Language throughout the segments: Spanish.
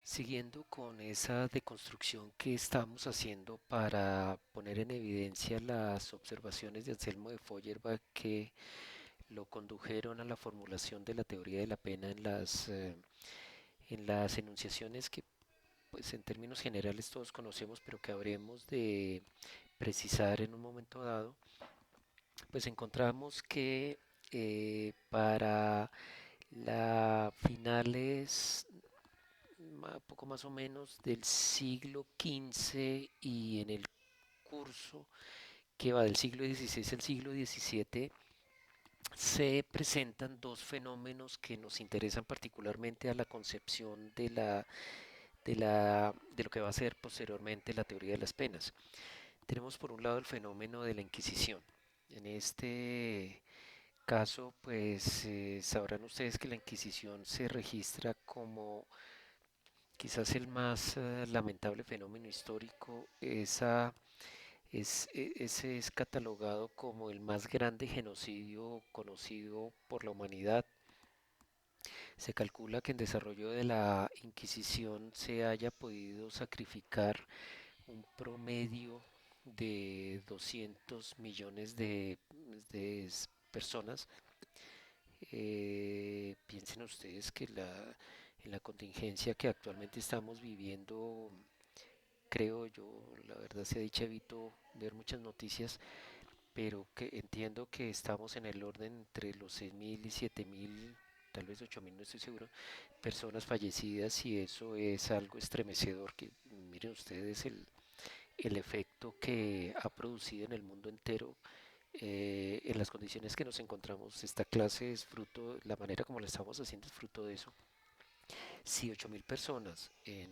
Siguiendo con esa deconstrucción que estamos haciendo para poner en evidencia las observaciones de Anselmo de Feuerbach que lo condujeron a la formulación de la teoría de la pena en las enunciaciones que pues en términos generales todos conocemos, pero que habremos de precisar en un momento dado, pues encontramos que para la finales poco más o menos del siglo XV y en el curso que va del siglo XVI al siglo XVII se presentan dos fenómenos que nos interesan particularmente a la concepción de lo que va a ser posteriormente la teoría de las penas. Tenemos por un lado el fenómeno de la Inquisición. En este caso, pues sabrán ustedes que la Inquisición se registra como quizás el más lamentable fenómeno histórico. Ese es catalogado como el más grande genocidio conocido por la humanidad. Se calcula que en desarrollo de la Inquisición se haya podido sacrificar un promedio de 200 millones de personas. Piensen ustedes que en la contingencia que actualmente estamos viviendo, creo yo, la verdad sea dicha, evito ver muchas noticias, pero que entiendo que estamos en el orden entre los 6.000 y 7.000, tal vez 8.000, no estoy seguro, personas fallecidas, y eso es algo estremecedor, que miren ustedes el efecto que ha producido en el mundo entero. En las condiciones que nos encontramos, esta clase es fruto, la manera como la estamos haciendo es fruto de eso. Si 8.000 personas en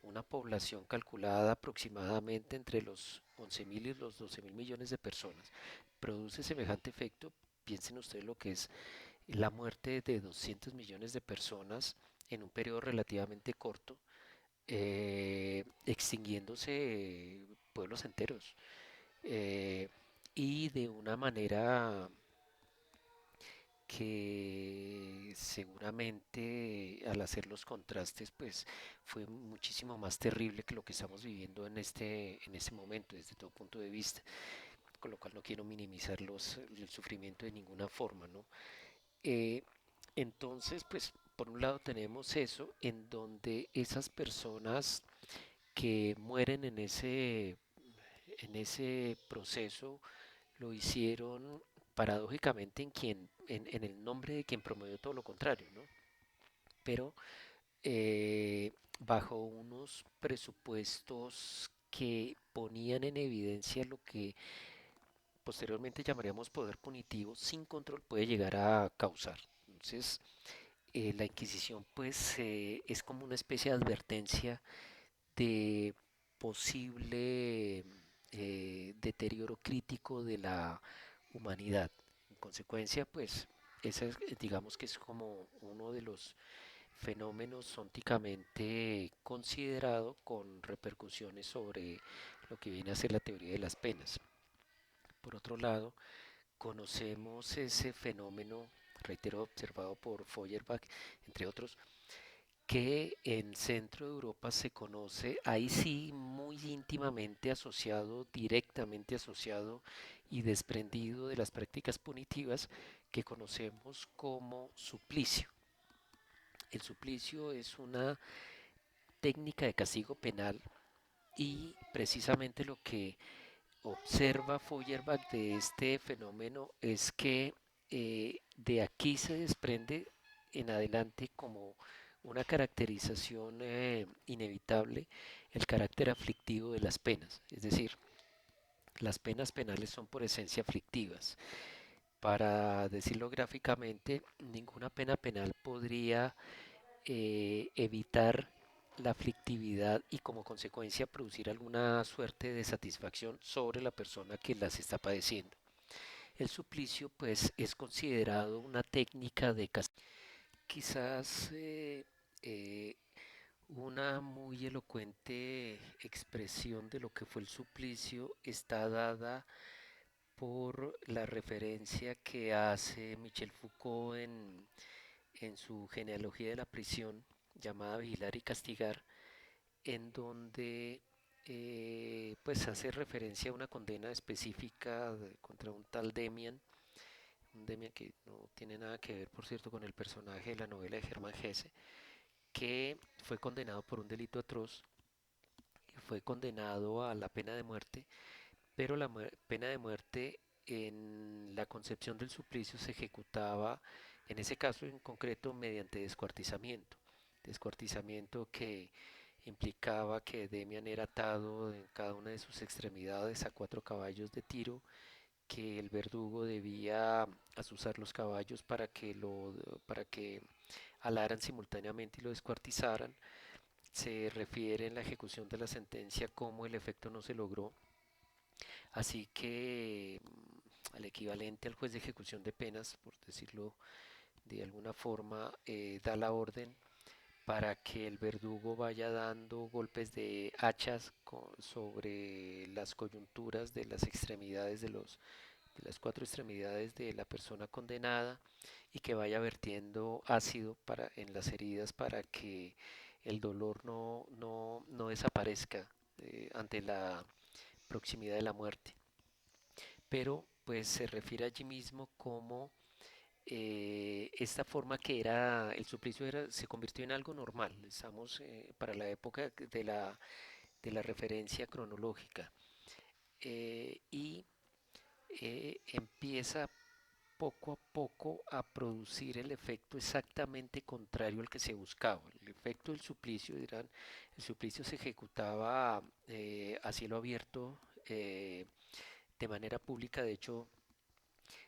una población calculada aproximadamente entre los 11.000 y los 12.000 millones de personas produce semejante efecto, piensen ustedes lo que es la muerte de 200 millones de personas en un periodo relativamente corto, extinguiéndose pueblos enteros, eh, y de una manera que seguramente al hacer los contrastes pues fue muchísimo más terrible que lo que estamos viviendo en este momento desde todo punto de vista, con lo cual no quiero minimizar el sufrimiento de ninguna forma, ¿no? Eh, entonces pues por un lado tenemos eso en donde esas personas que mueren en ese proceso lo hicieron paradójicamente en el nombre de quien promovió todo lo contrario, ¿no? Pero bajo unos presupuestos que ponían en evidencia lo que posteriormente llamaríamos poder punitivo sin control puede llegar a causar. Entonces, la Inquisición pues es como una especie de advertencia de posible deterioro crítico de la humanidad. En consecuencia, pues, ese es, digamos que es como uno de los fenómenos ópticamente considerado con repercusiones sobre lo que viene a ser la teoría de las penas. Por otro lado, conocemos ese fenómeno, reitero, observado por Feuerbach, entre otros, que en centro de Europa se conoce, ahí sí muy íntimamente asociado, directamente asociado y desprendido de las prácticas punitivas, que conocemos como suplicio. El suplicio es una técnica de castigo penal y precisamente lo que observa Feuerbach de este fenómeno es que de aquí se desprende en adelante como una caracterización inevitable el carácter aflictivo de las penas. Es decir, las penas penales son por esencia aflictivas. Para decirlo gráficamente, ninguna pena penal podría evitar la aflictividad y como consecuencia producir alguna suerte de satisfacción sobre la persona que las está padeciendo. El suplicio pues es considerado una técnica de castigo. Quizás eh, una muy elocuente expresión de lo que fue el suplicio está dada por la referencia que hace Michel Foucault en su genealogía de la prisión, llamada Vigilar y Castigar, en donde pues hace referencia a una condena específica contra un tal Demian, un Demian que no tiene nada que ver, por cierto, con el personaje de la novela de Germán Hesse, que fue condenado por un delito atroz y fue condenado a la pena de muerte, pero la pena de muerte en la concepción del suplicio se ejecutaba, en ese caso en concreto, mediante descuartizamiento. Descuartizamiento que implicaba que Demian era atado en cada una de sus extremidades a 4 caballos de tiro, que el verdugo debía azuzar los caballos para que alaran simultáneamente y lo descuartizaran. Se refiere en la ejecución de la sentencia cómo el efecto no se logró, así que al equivalente al juez de ejecución de penas, por decirlo de alguna forma, da la orden para que el verdugo vaya dando golpes de hachas sobre las coyunturas de las extremidades de las 4 extremidades de la persona condenada, y que vaya vertiendo ácido en las heridas para que el dolor no desaparezca ante la proximidad de la muerte. Pero pues se refiere allí mismo como esta forma que era el suplicio se convirtió en algo normal. Estamos para la época de la referencia cronológica, y empieza poco a poco a producir el efecto exactamente contrario al que se buscaba. El efecto del suplicio, dirán, el suplicio se ejecutaba a cielo abierto, de manera pública. De hecho,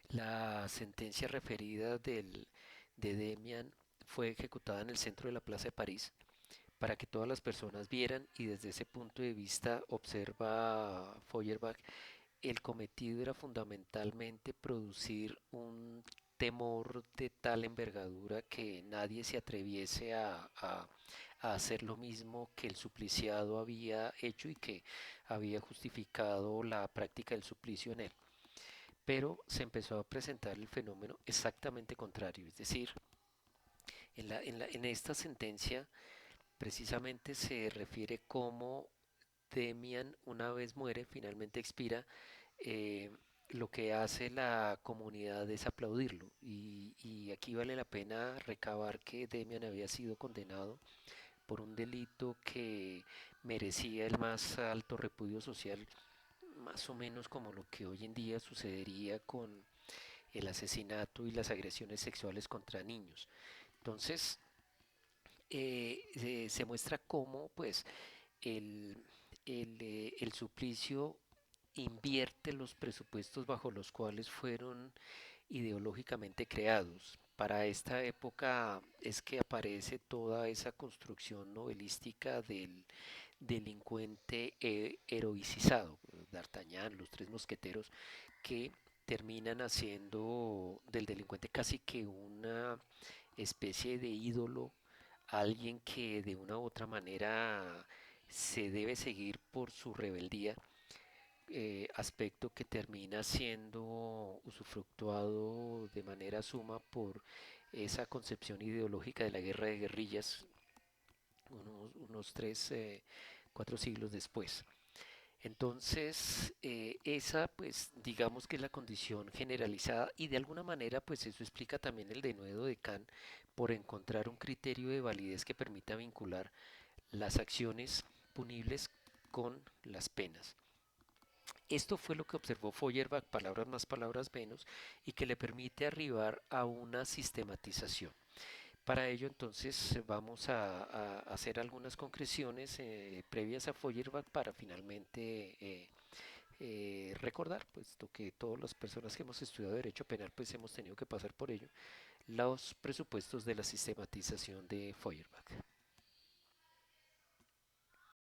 la sentencia referida de Demian fue ejecutada en el centro de la Plaza de París para que todas las personas vieran, y desde ese punto de vista observa Feuerbach, el cometido era fundamentalmente producir un temor de tal envergadura que nadie se atreviese a hacer lo mismo que el supliciado había hecho y que había justificado la práctica del suplicio en él. Pero se empezó a presentar el fenómeno exactamente contrario, es decir, en esta sentencia precisamente se refiere cómo Demian, una vez muere, finalmente expira, eh, lo que hace la comunidad es aplaudirlo. Y aquí vale la pena recabar que Demian había sido condenado por un delito que merecía el más alto repudio social, más o menos como lo que hoy en día sucedería con el asesinato y las agresiones sexuales contra niños. Entonces, se muestra cómo pues el, el suplicio invierte los presupuestos bajo los cuales fueron ideológicamente creados. Para esta época es que aparece toda esa construcción novelística del delincuente heroicizado, D'Artagnan, los tres mosqueteros, que terminan haciendo del delincuente casi que una especie de ídolo, alguien que de una u otra manera se debe seguir por su rebeldía, aspecto que termina siendo usufructuado de manera suma por esa concepción ideológica de la guerra de guerrillas unos 4 siglos después. Entonces, esa pues digamos que es la condición generalizada, y de alguna manera pues eso explica también el denuedo de Kant por encontrar un criterio de validez que permita vincular las acciones punibles con las penas. Esto fue lo que observó Feuerbach, palabras más, palabras menos, y que le permite arribar a una sistematización. Para ello, entonces, vamos a hacer algunas concreciones previas a Feuerbach para finalmente recordar, puesto que todas las personas que hemos estudiado Derecho Penal pues hemos tenido que pasar por ello, los presupuestos de la sistematización de Feuerbach.